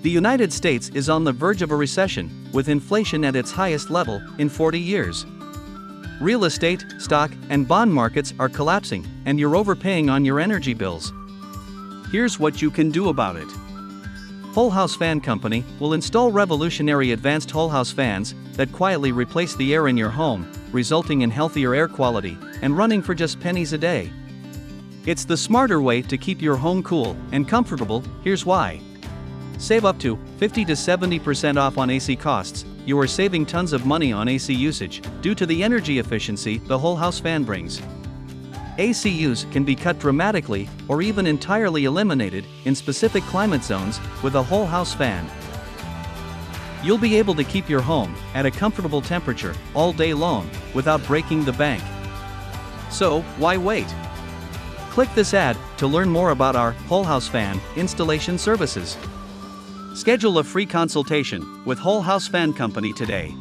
The United States is on the verge of a recession, with inflation at its highest level in 40 years. Real estate, stock, and bond markets are collapsing, and you're overpaying on your energy bills. Here's what you can do about it. Whole House Fan Company will install revolutionary advanced whole house fans that quietly replace the air in your home, resulting in healthier air quality and running for just pennies a day. It's the smarter way to keep your home cool and comfortable. Here's why. Save up to 50 to 70% off on AC costs. You are saving tons of money on AC usage due to the energy efficiency the whole house fan brings. AC use can be cut dramatically or even entirely eliminated in specific climate zones with a whole house fan. You'll be able to keep your home at a comfortable temperature all day long without breaking the bank. So, why wait? Click this ad to learn more about our whole house fan installation services. Schedule a free consultation with Whole House Fan Company today.